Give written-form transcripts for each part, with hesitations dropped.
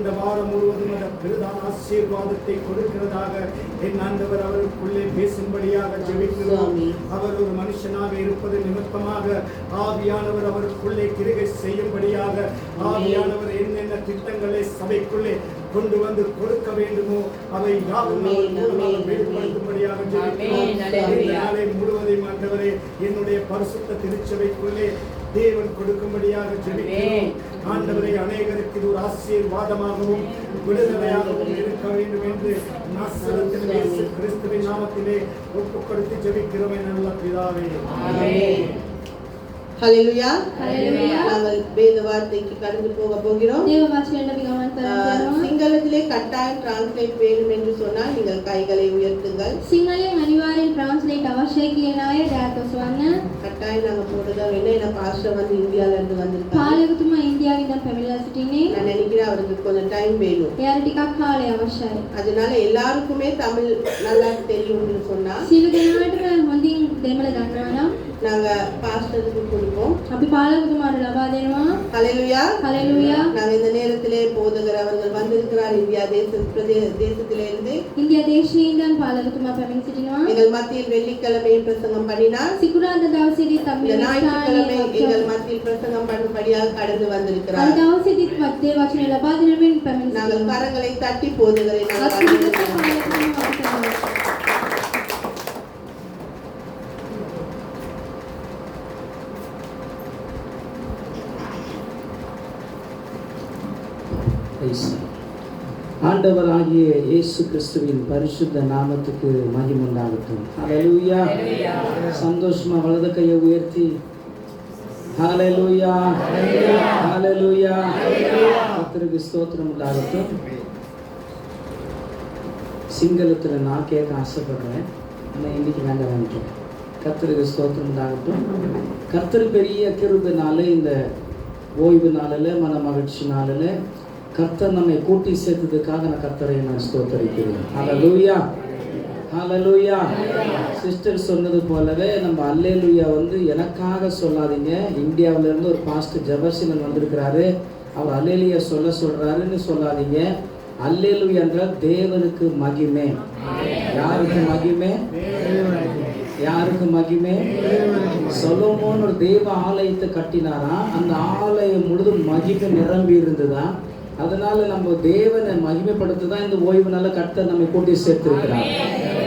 இந்த வாரம் முழுவதும் அந்த பிரதான ஆசீர்வாதத்தை கொடுக்கிறதாக என் ஆண்டவர் அவருக்குள்ளே பேசும்படியாக ஜெபிக்கிறோம். அவர் ஒரு மனுஷனாக இருப்பது நிமித்தமாக ஆவியானவர் அவருக்குள்ளே கிரியை செய்யும்படியாக ஆவியானவர் என்னென்ன திட்டங்களை சபைக்குள்ளே கொண்டு வந்து கொடுக்க வேண்டுமோ அவை யாவும் வெளிப்படுத்தும்படியாக ஜெபிக்கிறோம். முழுவதையும் ஆண்டவரே என்னுடைய பரிசுத்த திருச்சபைக்குள்ளே தேவன் கொடுக்கும்படியாக ஜெபிக்கிறோம். ஆண்டவரை அநேகருக்கு இது ஒரு ஆசீர்வாதமாகவும் விடுதலையாகவும் இருக்க வேண்டும் என்று நாசரேத்தின் இயேசு கிறிஸ்துவின் நாமத்திலே ஒப்புக் கொடுத்து ஜெபிக்கிறோம் நல்ல பிதாவே. ஆமென். ஹல்லேலூயா. நாங்கள் வேத வார்த்தைக்கு கடந்து போக போகிறோம். சிங்களத்திலே கட்டாயம் டிரான்ஸ்லேட் வேண்டும் என்று சொன்னால் நீங்கள் கைகளை உயர்த்துங்கள். සිංහලෙන් අනිවාර්යෙන් ට්‍රාන්ස්ලේට් අවශ්‍යයි කියන අය ඩෑත් ඔසවන්න. கட்டாயம் நாங்க போடுறோம். என்ன பாஸ்டர் வந்து இந்தியால இருந்து வந்திருக்காங்க. පාලකතුමා ඉන්දියාවෙන් ඉඳන් පැමිණලා සිටින්නේ. நான் நினைக்கிறேன் அவருக்கு கொஞ்சம் டைம் வேணும். එයාට ටිකක් කාලය අවශ්‍යයි. அதனால எல்லாருக்குமே தமிழ் நல்லா தெரியும்னு சொன்னா සියලු දෙනාටම හොඳින් දෙමළ දන්නවා නම් நாங்க பாஸ்டருக்கு கொடுப்போம். අපි පාලකතුමාට ලබා දෙනවා. ஹல்லேலூயா. ஹல்லேலூயா. நாங்க இந்த நேரத்திலே போதகர் அவர்கள் வந்திருக்கிறார் இந்தியா தேசத்திலிருந்து. ඉන්දියා දේශයේ ඉඳන් පාලකතුමා පැමිණ සිටිනවා. எங்கள் மத்தியில் வெள்ளிக்கிழமையும் பிரசங்கம் பண்ணினார். සිකුරාදා දවසේදී இந்த ஞாயிற்றுக்கிழமை எங்கள் மத்தியில் பிரசங்கம் பண்ணும்படியாக கடந்து வந்திருக்கிறார். අද දවසේදී වත්තේ වචනේ ලබා දෙන මෙන් පැමිණ நாங்கள் கரங்களை தட்டி போதகரை ஆண்டவராகிய இயேசு கிறிஸ்துவின் பரிசுத்த நாமத்துக்கு மகிமை உண்டாகட்டும். ஹல்லேலூயா. சந்தோஷமா வலது கையை உயர்த்தி ஹல்லேலூயா ஹல்லேலூயா கர்த்தருக்கு ஸ்தோத்திரம் உண்டாகட்டும். சிங்களத்தில் நான் கேட்க ஆசைப்படுறேன், ஆனால் இன்னைக்கு வேண்டாம். கர்த்தருக்கு ஸ்தோத்திரம் உண்டாகட்டும். கர்த்தர் பெரிய கிருபைனால இந்த ஓய்வு நாளில் மன மகிழ்ச்சி நாளில் கர்த்தர் நம்மை கூட்டி சேர்த்ததுக்காக நான் கர்த்தரை ஸ்தோத்தரிக்கிறேன். ஹல்லேலூயா ஹல்லேலூயா. சிஸ்டர் சொன்னது போலவே நம்ம அல்லேலூயா வந்து எனக்காக சொல்லாதீங்க. இந்தியாவிலேருந்து ஒரு பாஸ்டர் ஜெபர்சனன் வந்திருக்கிறாரு, அவர் அல்லேலூயா சொல்றாருன்னு சொல்லாதீங்க. அல்லேலூயா என்றால் தேவனுக்கு மகிமை. யாருக்கு மகிமை? யாருக்கு மகிமை? சொலோமோன் ஒரு தேவ ஆலயத்தை கட்டினாரா, அந்த ஆலயம் முழுதும் மகிமை நிரம்பி இருந்துதான். அதனால நம்ம தேவனை மகிமைப்படுத்ததான் இந்த ஓய்வு நாள கர்த்தர் நம்மை கூட்டி சேர்த்திருக்கிறார்.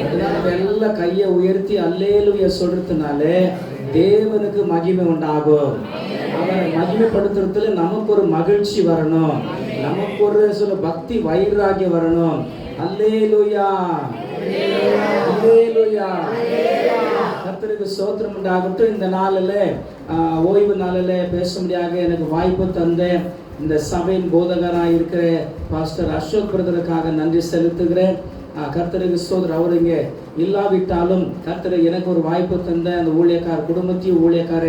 அதனால வெள்ள கையை உயர்த்தி அல்லேலூயா சொல்றதுனால தேவனுக்கு மகிமை உண்டாகும். அவரை மகிமைப்படுத்துறதுல நமக்கு ஒரு மகிழ்ச்சி வரணும், நமக்கு ஒரு சொல்ல பக்தி வைராகியம் வரணும். அல்லேலூயா அல்லேலூயா. கர்த்தருக்கு ஸ்தோத்திரம் உண்டாகட்டும். இந்த நாளில் ஓய்வு நாளில் பேசும்படியாக எனக்கு வாய்ப்பு தந்த இந்த சபையின் போதகராக இருக்கிற பாஸ்டர் அசோக் பிரதருக்காக நன்றி செலுத்துகிறேன். கர்த்தருக்கு ஸ்தோத்திரம். அவர் இங்கே இல்லாவிட்டாலும் கர்த்தர் எனக்கு ஒரு வாய்ப்பு தந்த அந்த ஊழியக்கார குடும்பத்தையும் ஊழியக்கார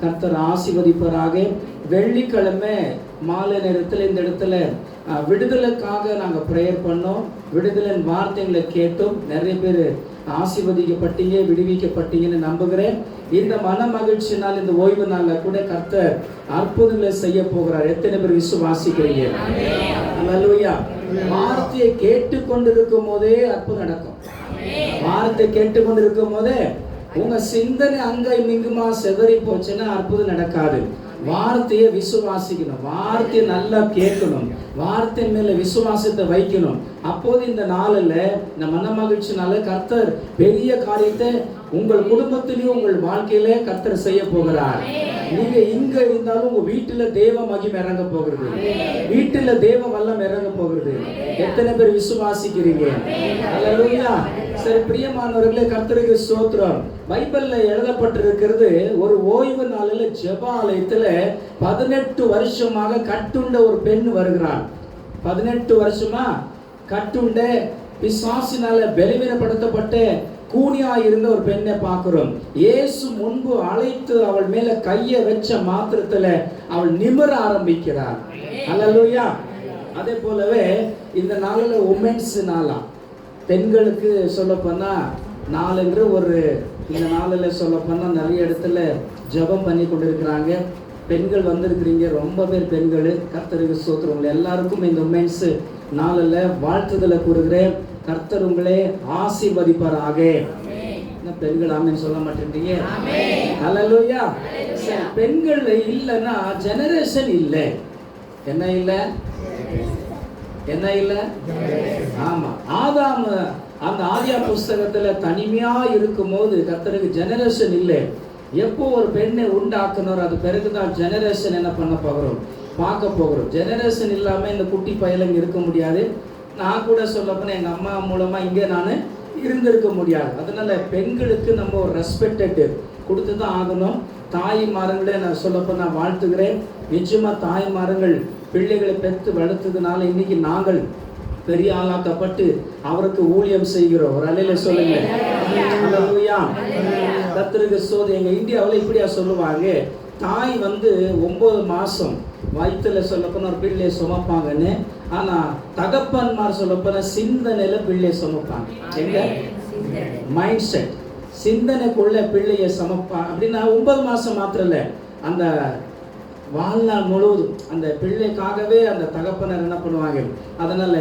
கர்த்தர் ஆசீர்வதிப்பராக. வெள்ளிக்கிழமை மாலை நேரத்தில் இந்த இடத்துல விடுதலைக்காக நாங்கள் ப்ரேயர் பண்ணோம். விடுதலின் வார்த்தைகளை கேட்டோம். நிறைய பேர் ஆசீர்வதிக்கப்பட்டீங்க, விடுவிக்கப்பட்டீங்கன்னு நம்புகிறேன். இந்த மன மகிழ்ச்சினால் இந்த ஓய்வு நாளில் கூட கர்த்தர் அற்புதங்களை செய்ய போகிறார். எத்தனை பேர் விசுவாசிக்கிறீங்க? ஹல்லேலூயா. வார்த்தையை கேட்டுக்கொண்டிருக்கும் போதே அற்புதம் நடக்கும். வார்த்தை கேட்டுக்கொண்டிருக்கும் போதே உங்க சிந்தனை அங்கும் இங்குமா செதறி போச்சுன்னா அற்புதம் நடக்காது. வார்த்தையை விசுவாசிக்கணும், வார்த்தையை நல்லா கேட்கணும், வார்த்தை மேல விசுவாசத்தை வைக்கணும். அப்போது இந்த நாளில் இந்த மன மகிழ்ச்சினால கர்த்தர் பெரிய காரியத்தை உங்கள் குடும்பத்திலையும் உங்கள் வாழ்க்கையில கர்த்தர் செய்ய போகிறார். நீங்க இங்க இருந்தாலும் உங்க வீட்டுல தேவ மகிமை இறங்க போகிறது, வீட்டுல தேவ வல்லம் இறங்க போகிறது. எத்தனை பேர் விசுவாசிக்கிறீங்க? ஹல்லேலூயா. சரி, பிரியமானவர்களே, கர்த்தருக்கு ஸ்தோத்திரம். பைபிள்ல எழுதப்பட்டிருக்கிறது, ஒரு ஓய்வு நாளில் ஜெப ஆலயத்துல 18 வருஷமாக கட்டுண்ட ஒரு பெண் வருகிறாள். 18 வருஷமா கட்டுண்ட பிசாசினால பலவீனப்படுத்தப்பட்ட கூனியா இருந்த ஒரு பெண்ணை பார்க்கிறோம். இயேசு முன்பு அழைத்து அவள் மேல கையை வச்ச மாத்திரத்துல அவள் நிமிர ஆரம்பிக்கிறார். ஹல்லேலூயா. அதே போலவே இந்த நாளில் உமென்ஸ் நாளா, பெண்களுக்கு சொல்ல போனா நாள் என்று ஒரு இந்த நாளில் சொல்ல போனா நிறைய இடத்துல ஜெபம் பண்ணி கொண்டிருக்கிறாங்க. பெண்கள் வந்திருக்கிறீங்க, ரொம்ப பேர் பெண்கள். கர்த்தருக்கு ஸ்தோத்திரம். உங்களை எல்லாருக்கும் இந்த உமென்ஸ் நாளில் வாழ்த்துதலை கூறுகிறேன். கர்த்தர் உங்களே ஆசீர்வதிப்பாராக. பெண்கள் ஆமென் சொல்ல மாட்டேன்றீங்க? ஹல்லேலூயா. பெண்கள் இல்லைன்னா ஜெனரேஷன் இல்லை. என்ன இல்லை? என்ன இல்லை? ஆமா, ஆதாம் அந்த ஆதியா புஸ்தகத்துல தனிமையா இருக்கும் போது கர்த்தருக்கு ஜெனரேஷன் இல்லை. எப்போ ஒரு பெண்ணை உண்டாக்குனார், அது பிறகுதான் ஜெனரேஷன் என்ன பண்ண போகிறோம், பார்க்க போகிறோம். ஜெனரேஷன் இல்லாம இந்த குட்டி பயலுங்க இருக்க முடியாது. நான் கூட சொல்லப்போனா எங்க அம்மா மூலமா இங்கே நான் இருந்திருக்க முடியாது. அதனால பெண்களுக்கு நம்ம ஒரு ரெஸ்பெக்டட் கொடுத்து தான் ஆகணும். தாய்மார்களே நான் சொல்லப்போ நான் வாழ்த்துகிறேன். நிச்சயமா தாய்மார்கள் பிள்ளைகளை பெற்று வளர்த்ததுனால இன்னைக்கு நாங்கள் பெரிய ஆளாக்கப்பட்டு அவருக்கு ஊழியம் செய்கிறோம். ஒரு அலையில சொல்லுங்க. கர்த்தருக்கு சோதி. எங்க இந்தியாவில் இப்படியா சொல்லுவாங்க, தாய் 9 மாசம் வயிற்றுல சொல்லப்போன ஒரு பிள்ளையை சுமப்பாங்கன்னு. ஆனா தகப்பன்மார் சொல்லப்போன சிந்தனையில பிள்ளையை சுமப்பாங்க. எங்க மைண்ட் செட், சிந்தனைக்குள்ள பிள்ளையை சுமப்பாங்க. அப்படின்னா 9 மாசம் மாத்திரம் இல்லை, அந்த வாழ்நாள் முழுவதும் அந்த பிள்ளைக்காகவே அந்த தகப்பனர் என்ன பண்ணுவாங்க. அதனால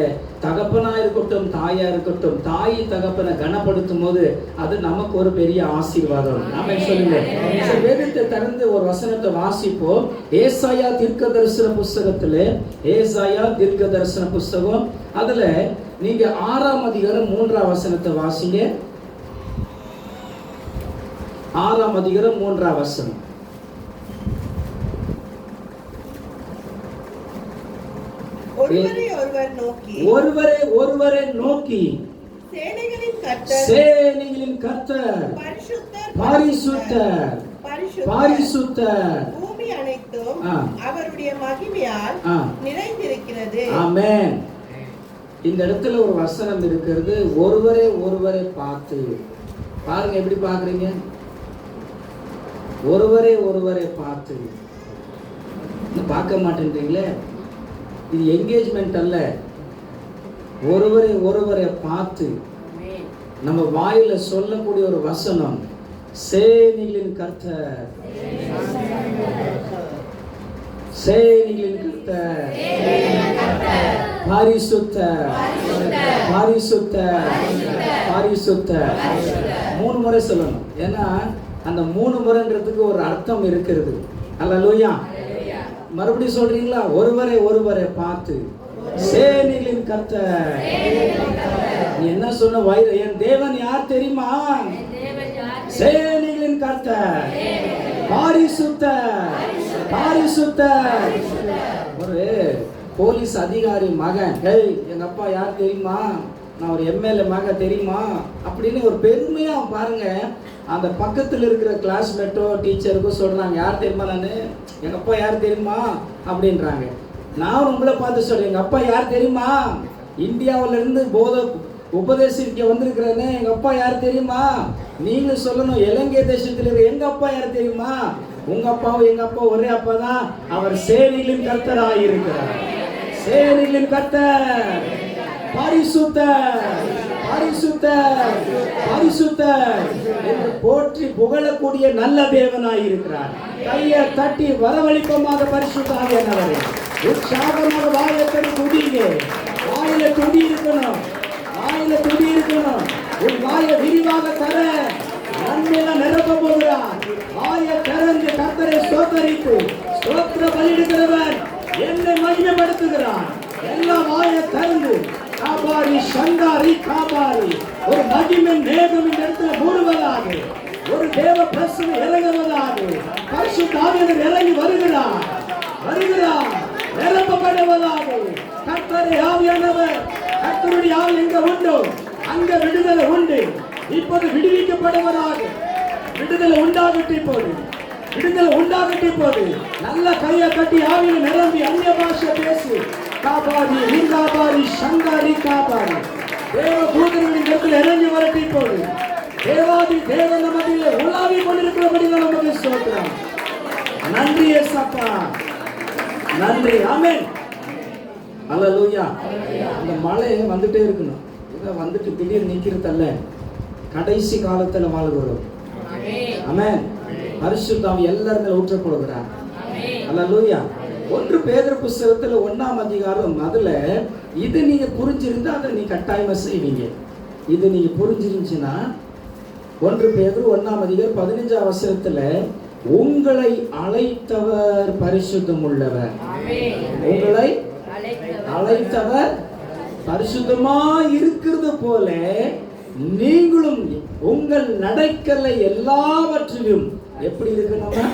தகப்பனா இருக்கட்டும் தாயா இருக்கட்டும், தாய் தகப்பனை கனப்படுத்தும் போது அது நமக்கு ஒரு பெரிய ஆசீர்வாதம். நாம சொல்லுங்க. வேதத்தை திறந்து ஒரு வசனத்தை வாசிப்போம். ஏசாயா தீர்க்க தரிசன புஸ்தகத்துல, ஏசாயா தீர்க்க தரிசன புஸ்தகம், அதுல நீங்க 6ஆம் அதிகாரம் 3ஆம் வசனத்தை வாசிங்க. 6ஆம் அதிகாரம் 3ஆம் வசனம். ஒருவரை ஒருவரை நோக்கி சேனைகளின் கர்த்தர் பரிசுத்தர் பரிசுத்தர், பூமி அனைத்தும் அவருடைய மகிமையால் நிறைந்திருக்கிறது. ஆமென். இந்த இடத்துல ஒரு வசனம் இருக்கிறது, ஒருவரை ஒருவரை பார்த்து. பாருங்க எப்படி பாக்குறீங்க, ஒருவரை ஒருவரை பார்த்து. பார்க்க மாட்டேன்றீங்களே, இது என்கேஜ்மெண்ட் அல்ல. ஒருவரை ஒருவரை பார்த்து நம்ம வாயில சொல்லக்கூடிய ஒரு வசனம், சேனைகளின் கர்த்தர், சேனைகளின் கர்த்தர் பரிசுத்தர் பரிசுத்தர் பரிசுத்தர். 3 முறை சொல்லணும். ஏன்னா அந்த 3 முறைன்றதுக்கு ஒரு அர்த்தம் இருக்கிறது. அல்லேலூயா. மறுபடியும் சொல்றீங்களா? ஒருவரை ஒருவரை பார்த்து சேனைகளின் கர்த்தர். நீ என்ன சொன்ன? என் தேவன் யார் தெரியுமா? சேனைகளின் கர்த்தர் பரிசுத்தர் பரிசுத்தர். ஒரு போலீஸ் அதிகாரி மகன், ஹேய் எங்க அப்பா யார் தெரியுமா? நான் ஒரு எம்எல்ஏ மகன் தெரியுமா அப்படின்னு ஒரு பெருமையா பாருங்க. அந்த பக்கத்தில் இருக்கிற கிளாஸ்மேட்டோ டீச்சருக்கோ சொல்றாங்க, யார் தெரியுமா? நான் எங்க அப்பா யார் தெரியுமா அப்படின்றாங்க. நான் உங்களை பார்த்து சொல்றேன், எங்க அப்பா யார் தெரியுமா? இந்தியாவில இருந்து உபதேசிக்க வந்திருக்கிறேன்னு, எங்க அப்பா யார் தெரியுமா? நீங்க சொல்லணும், இலங்கை தேசத்தில் இருக்கிற எங்க அப்பா யார் தெரியுமா? உங்க அப்பாவும் எங்க அப்பா ஒரே அப்பா தான். அவர் சேனைகளின் கர்த்தராக இருக்கிறார். சேனைகளின் கர்த்தர் பரிசுத்தர் பரிசுத்தர் பரிசுத்தர் என்று போற்றி புகழக்கூடிய நல்ல தேவனாய் இருக்கிறார். கையை தட்டி வரவழிப்பமாக பரிசுத்தர் என்னவரே உற்சாகமாக வாயத்தடி துடிங்க. வாயில துடி இருக்கணும், வாயில துடி இருக்கணும். உன் வாயை விரிவாக தர நன்மையில நிரப்ப போகிறார். வாயை திறந்து கர்த்தரை ஸ்தோத்தரித்து ஸ்தோத்திர பலியிடுகிறவன் என்னை மகிமைப்படுத்துகிறான். எல்லா வாயை திறந்து காபாரி சங்காரி காபாரி, ஒரு மகிமை மேகம் இந்த இடத்துல மூடுவதாக, ஒரு தேவ பிரசனம் இறங்குவதாக, பரிசுத்த ஆவியானவர் இறங்கி வருகிறார் வருகிறார் நிரப்பப்படுவதாக. கர்த்தரை ஆவியானவர், கர்த்தருடைய ஆவி எங்க உண்டோ அங்க விடுதலை உண்டு. இப்போது விடுவிக்கப்படுவதாக. விடுதலை உண்டாகட்டு, இப்போது விடுதலை உண்டாகட்டு. இப்போது நல்ல கையை கட்டி ஆவியில் நிரம்பி அந்நிய பாஷை பேசு. காபாரி லிங்காபாரி சங்காரி காபாரி, தேவ தூதர்களின் இடத்தில் இறங்கி வரட்டு. இப்போது தேவாதி தேவன் நமதிலே உலாவி கொண்டிருக்கிறபடி நமக்கு ஸ்தோத்திரம். நன்றி ஏசப்பா, நன்றி. ஆமென். அல்லேலூயா. அந்த மழை வந்துட்டே இருக்கணும். இதை வந்துட்டு திடீர்னு நிற்கிறதல்ல, கடைசி காலத்தில் வாழ்கிறோம். ஆமென். பரிசுத்த ஆவி எல்லாரும் ஊற்றப்படுகிறார். அல்லேலூயா. 1 பேதுரு புத்தகத்துல 1ஆம் அதிகாரம் அதுல இது நீங்க புரிஞ்சிருந்தா அதை நீ கட்டாயமா செய்வீங்க. இது நீங்க புரிஞ்சிருந்துச்சுன்னா 1 பேதுரு 1ஆம் அதிகாரம் 15ஆம் வசனத்துல உங்களை அழைத்தவர் பரிசுத்தம் உள்ளவர். உங்களை அழைத்தவர் பரிசுத்தமா இருக்கிறது போல நீங்களும் உங்கள் நடக்கலை எல்லாவற்றிலும் எப்படி இருக்கணுமா?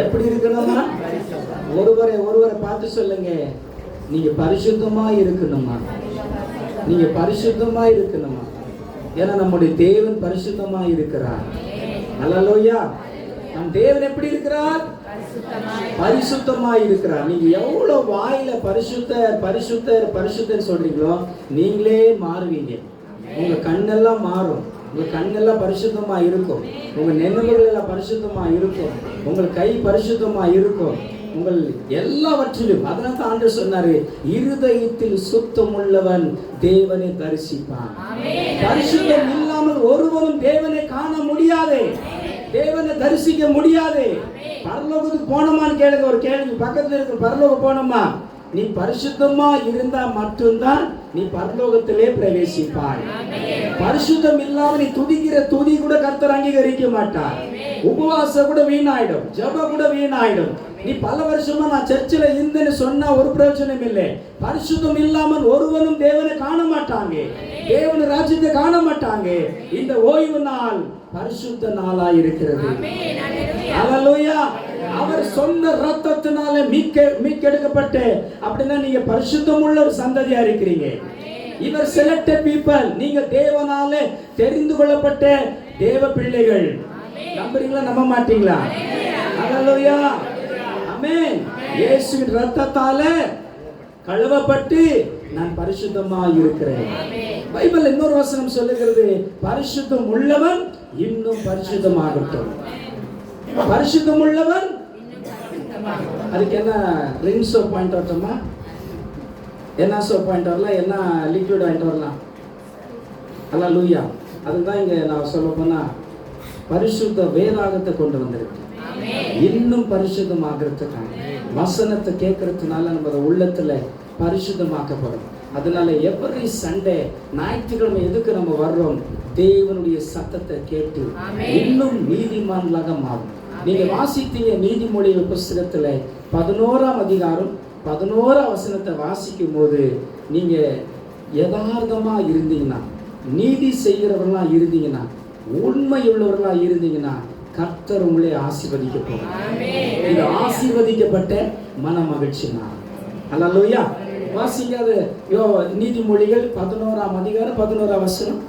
எப்படி இருக்கணுமா? ஒருவரை பார்த்து சொல்லுங்க, நீங்க பரிசுத்தமா இருக்கணுமா? நீங்க பரிசுத்தமா இருக்கணுமா? ஏன்னா நம்முடைய தேவன் பரிசுத்தமா இருக்கிறார். அல்லேலூயா. நம் தேவன் எப்படி இருக்கிறார்? பரிசுத்தமா இருக்கிறார். நீங்க எவ்வளவு வாயில பரிசுத்தர் பரிசுத்தர் பரிசுத்தர் சொல்றீங்களோ நீங்களே மாறுவீங்க. உங்க கண்ணெல்லாம் மாறும். உங்க கண்ணெல்லாம் பரிசுத்தமா இருக்கும். உங்க நினைவுகள் எல்லாம் பரிசுத்தமா இருக்கும். உங்கள் கை பரிசுத்தமா இருக்கும். உங்கள் எல்லாவற்றிலும். அதனால தான் ஆண்டவர் சொன்னாரு, இருதயத்தில் சுத்தம் உள்ளவன் தேவனை தரிசிப்பான். பரிசுத்தம் இல்லாமல் ஒருவரும் தேவனை காண முடியாது. தேவனை தரிசிக்க முடியாது. பரலோகத்துக்கு போனோமான்னு கேளுங்க. ஒரு கேள்வி பக்கத்துல இருக்கு, பரலோகம் போனோமா? நீ பரிசுத்தமா இருந்தா மட்டும்தான் நீ பரலோகத்திலே பிரவேசிப்பாய். பரிசுத்தம் இல்லாம நீ துதிக்கிற துதி கூட கர்த்தர் அங்கீகரிக்க மாட்டார். உபவாசம் கூட வீணாயிடும். ஜெபம் கூட வீணாயிடும். நீ பல வருஷமா நான் சர்ச்சில் இருந்தேன்னு சொன்னா ஒரு பிரயோஜனம் இல்லை. பரிசுத்தம் இல்லாமல் ஒருவனும் தேவனை காண மாட்டாங்க. தேவன் ராஜ்யத்தை காண மாட்டாங்க. இந்த ஓய்வு நாள் பரிசுத்த நாளா இருக்கிறது. அல்லேலூயா. அவர் சொந்த ரத்தத்தினால மீட்டெடுக்கப்பட்டு அப்படின்னா நீங்க பரிசுத்தம் உள்ள ஒரு சந்ததியா இருக்கிறீங்க. இவர் செலக்டட் பீப்பிள். நீங்க தேவனாலே தெரிந்து கொள்ளப்பட்ட தேவ பிள்ளைகள். நம்புறீங்களா? நம்ப மாட்டீங்களா? அல்லேலூயா. ஆமென். இயேசுவின் ரத்தத்தால கழுவப்பட்டு நான் பரிசுத்தமா இருக்கிறேன். பைபிள் இன்னொரு வசனம் சொல்லுகிறது, பரிசுத்தம் உள்ளவன் இன்னும் பரிசுத்தமாகட்டும். பரிசுத்தம் உள்ளவன் அதுக்கு என்ன ரிங் சோப் பாயிண்ட் வரட்டுமா? என்ன சோப் பாயிண்ட் வரலாம்? என்ன லிக்விட் வாங்கிட்டு வரலாம்? அல்லேலூயா. அதுதான் இங்க நான் சொல்ல போனா பரிசுத்த வேதாகத்தை கொண்டு வந்திருக்கு. இன்னும் பரிசுத்தமாகிறதுக்காக வசனத்தை கேட்கறதுனால நம்ம உள்ளத்துல பரிசுத்தமாக்கப்படும். அதனால எவ்ரி சண்டே ஞாயிற்றுக்கிழமை எதுக்கு நம்ம வர்றோம்? தேவனுடைய சத்தத்தை கேட்டு இன்னும் நீதிமான்களாக மாறும். நீங்க வாசித்தீங்க நீதிமொழிகள் புஸ்தகத்துல 11ஆம் அதிகாரம் 11ஆம் வசனத்தை வாசிக்கும் போது நீங்க யதார்த்தமா இருந்தீங்கன்னா, நீதி செய்கிறவர்களா இருந்தீங்கன்னா, உண்மை உள்ளவர்களா இருந்தீங்கன்னா கர்த்தர் உங்களை ஆசீர்வதிக்க போகிறார். இது ஆசீர்வதிக்கப்பட்ட மன மகிழ்ச்சி நாள். அல்லேலூயா. வாசிக்காத நீதிமொழிகள் 11ஆம் அதிகாரம் 11ஆம் வசனம்.